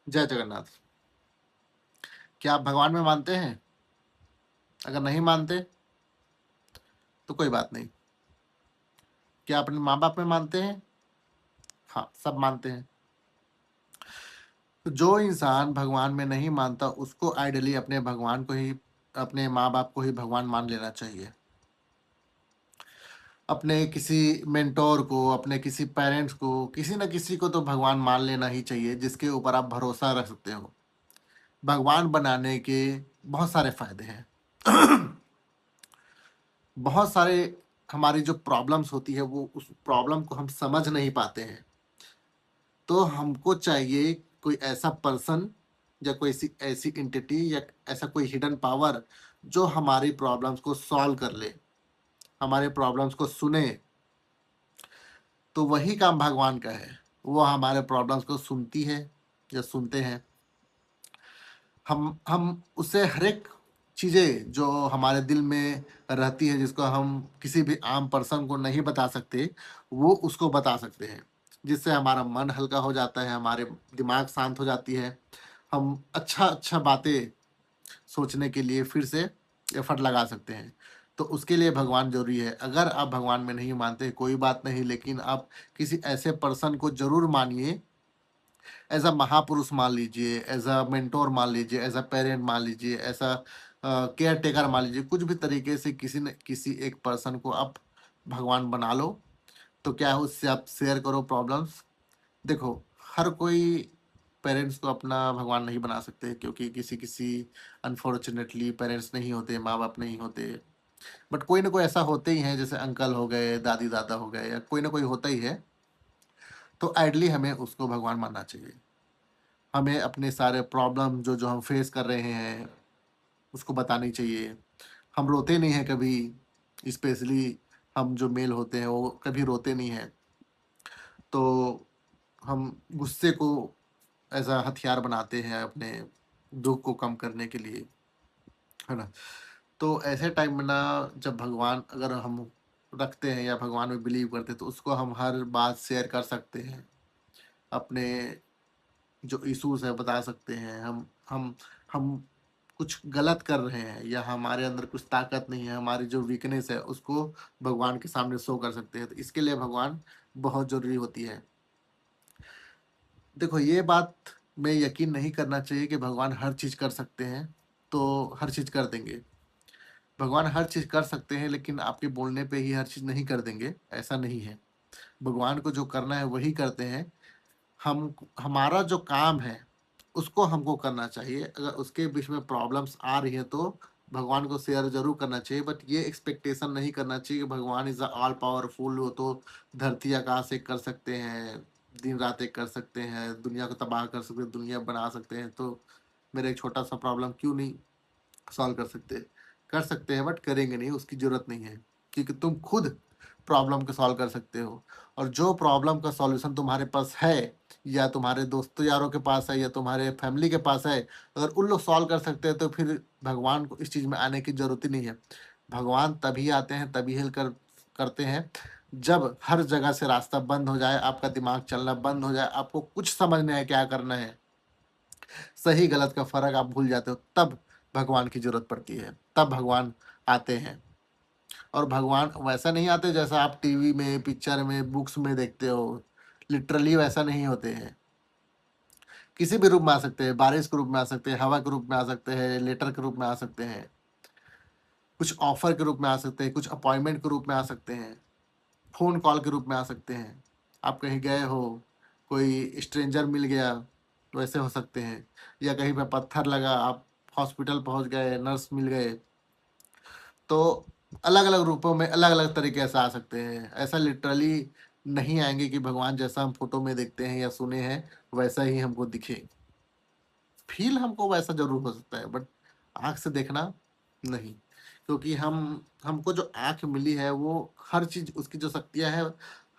जय जगन्नाथ। क्या आप भगवान में मानते हैं? अगर नहीं मानते तो कोई बात नहीं। क्या अपने माँ-बाप में मानते हैं? हाँ, सब मानते हैं। तो जो इंसान भगवान में नहीं मानता उसको आइडियली अपने माँ-बाप को ही भगवान मान लेना चाहिए। अपने किसी मेंटर को, अपने किसी पेरेंट्स को, किसी न किसी को तो भगवान मान लेना ही चाहिए जिसके ऊपर आप भरोसा रख सकते हो। भगवान बनाने के बहुत सारे फ़ायदे हैं। बहुत सारे हमारी जो प्रॉब्लम्स होती है वो उस प्रॉब्लम को हम समझ नहीं पाते हैं। तो हमको चाहिए कोई ऐसा पर्सन या कोई ऐसी ऐसी एंटिटी या ऐसा कोई हिडन पावर जो हमारी प्रॉब्लम्स को सॉल्व कर ले, हमारे प्रॉब्लम्स को सुने। तो वही काम भगवान का है। वो हमारे प्रॉब्लम्स को सुनती है या सुनते हैं। हम उससे हर एक चीज़ें जो हमारे दिल में रहती है जिसको हम किसी भी आम पर्सन को नहीं बता सकते, वो उसको बता सकते हैं। जिससे हमारा मन हल्का हो जाता है, हमारे दिमाग शांत हो जाती है। हम अच्छा-अच्छा बातें सोचने के लिए फिर से एफर्ट लगा सकते हैं। तो उसके लिए भगवान ज़रूरी है। अगर आप भगवान में नहीं मानते कोई बात नहीं, लेकिन आप किसी ऐसे पर्सन को ज़रूर मानिए, एज़ अ महापुरुष मान लीजिए, एज़ अ मेंटर मान लीजिए, एज़ अ पेरेंट मान लीजिए, एज़ अ केयर टेकर मान लीजिए, कुछ भी तरीके से किसी न किसी एक पर्सन को आप भगवान बना लो। तो क्या है, उससे आप शेयर करो प्रॉब्लम्स। देखो, हर कोई पेरेंट्स को अपना भगवान नहीं बना सकते क्योंकि किसी-किसी अनफॉर्च्यूनेटली पेरेंट्स नहीं होते, माँ-बाप नहीं होते। बट कोई ना कोई ऐसा होते ही हैं, जैसे अंकल हो गए, दादी-दादा हो गए, या कोई ना कोई होता ही है। तो आइडली हमें उसको भगवान मानना चाहिए। हमें अपने सारे प्रॉब्लम जो हम फेस कर रहे हैं, उसको बतानी चाहिए। हम रोते नहीं हैं कभी, स्पेशली हम जो मेल होते हैं, वो कभी रोते नहीं हैं। तो हम गुस्से को एज़ अ हथियार बनाते हैं अपने दुःख को कम करने के लिए, है ना? तो ऐसे टाइम में ना, जब भगवान अगर हम रखते हैं या भगवान में बिलीव करते हैं, तो उसको हम हर बात शेयर कर सकते हैं। अपने जो इश्यूज़ है बता सकते हैं। हम कुछ गलत कर रहे हैं या हमारे अंदर कुछ ताकत नहीं है, हमारी जो वीकनेस है उसको भगवान के सामने शो कर सकते हैं। तो इसके लिए भगवान बहुत ज़रूरी होती है। देखो, ये बात में यकीन नहीं करना चाहिए कि भगवान हर चीज़ कर सकते हैं, तो हर चीज़ कर देंगे। भगवान हर चीज़ कर सकते हैं लेकिन आपके बोलने पे ही हर चीज़ नहीं कर देंगे, ऐसा नहीं है। भगवान को जो करना है वही करते हैं। हम हमारा जो काम है, उसको हमको करना चाहिए। अगर उसके बीच में प्रॉब्लम्स आ रही हैं, तो भगवान को शेयर ज़रूर करना चाहिए, बट ये एक्सपेक्टेशन नहीं करना चाहिए कि भगवान इज़ ऑल पावरफुल, वो तो धरती आकाश एक कर सकते हैं, दिन-रात एक कर सकते हैं, दुनिया को तबाह कर सकते हैं, दुनिया बना सकते हैं, तो मेरा एक छोटा-सा प्रॉब्लम क्यों नहीं सॉल्व कर सकते? कर सकते हैं बट करेंगे नहीं, उसकी ज़रूरत नहीं है। क्योंकि तुम खुद प्रॉब्लम को सॉल्व कर सकते हो, और जो प्रॉब्लम का सॉल्यूशन तुम्हारे पास है, या तुम्हारे दोस्तों यारों के पास है, या तुम्हारे फैमिली के पास है, अगर उन लोग सॉल्व कर सकते हैं तो फिर भगवान को इस चीज़ में आने की ज़रूरत ही नहीं है। भगवान तभी आते हैं, तभी हेल्प करते हैं जब हर जगह से रास्ता बंद हो जाए, आपका दिमाग चलना बंद हो जाए, आपको कुछ समझ में आए क्या करना है। सही गलत का फ़र्क आप भूल जाते हो, तब भगवान की ज़रूरत पड़ती है, तब भगवान आते हैं। और भगवान वैसा नहीं आते जैसा आप टीवी में, पिक्चर में, बुक्स में देखते हो। लिटरली वैसा नहीं होते हैं। किसी भी रूप में आ सकते हैं, बारिश के रूप में आ सकते हैं, हवा के रूप में आ सकते हैं, लेटर के रूप में आ सकते हैं, कुछ ऑफ़र के रूप में आ सकते हैं, कुछ अपॉइंटमेंट के रूप में आ सकते हैं, फ़ोन कॉल के रूप में आ सकते हैं। आप कहीं गए हो, कोई स्ट्रेंजर मिल गया, तो ऐसे हो सकते हैं। या कहीं पे पत्थर लगा, आप हॉस्पिटल पहुँच गए, नर्स मिल गए। तो अलग-अलग रूपों में अलग-अलग तरीके से आ सकते हैं। ऐसा लिटरली नहीं आएँगे कि भगवान जैसा हम फ़ोटो में देखते हैं या सुने हैं, वैसा ही हमको दिखे। फ़ील हमको वैसा ज़रूर हो सकता है, बट आँख से देखना नहीं। क्योंकि हमको जो आँख मिली है, वो हर चीज़, उसकी जो शक्तियाँ हैं,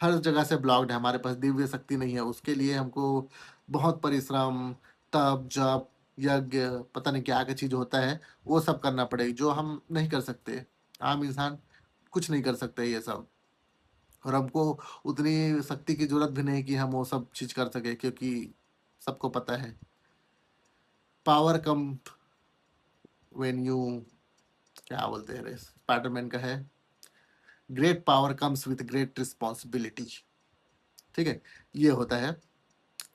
हर जगह से ब्लॉक्ड है। हमारे पास दिव्य शक्ति नहीं है। उसके लिए हमको बहुत परिश्रम, तप, जप, यज्ञ, पता नहीं क्या-क्या चीज़ होता है, वो सब करना पड़ेगा, जो हम नहीं कर सकते। आम इंसान कुछ नहीं कर सकते ये सब। और हमको उतनी शक्ति की ज़रूरत भी नहीं कि हम वो सब चीज़ कर सकें, क्योंकि सबको पता है पावर कम व्हेन यू, क्या बोलते हैं रे, स्पाइडरमैन का है, great power comes with great responsibility. ठीक है, ये होता है।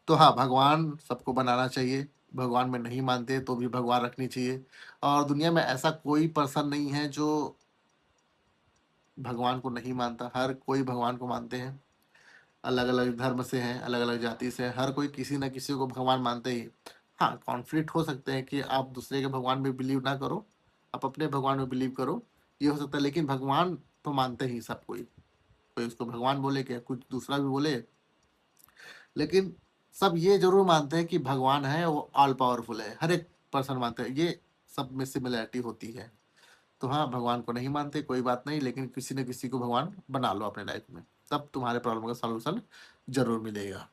तो हाँ, भगवान सबको बनाना चाहिए, भगवान में नहीं मानते तो भी भगवान रखनी चाहिए। और दुनिया में ऐसा कोई पर्सन नहीं है जो भगवान को नहीं मानता, हर कोई भगवान को मानते हैं। अलग अलग धर्म से हैं, अलग अलग जाति से हैं, हर कोई किसी न किसी को भगवान मानते ही। हाँ, कॉन्फ्लिक्ट हो सकते हैं कि आप दूसरे के भगवान में बिलीव ना करो, आप अपने भगवान में बिलीव करो, ये हो सकता है। लेकिन भगवान तो मानते ही सब कोई, कोई उसको भगवान बोले क्या कुछ दूसरा भी बोले, लेकिन सब ये जरूर मानते हैं कि भगवान है, वो ऑल पावरफुल है, हर एक पर्सन मानते हैं, ये सब में सिमिलरिटी होती है। तो हाँ, भगवान को नहीं मानते कोई बात नहीं, लेकिन किसी न किसी को भगवान बना लो अपने लाइफ में, तब तुम्हारे प्रॉब्लम का सॉल्यूशन जरूर मिलेगा।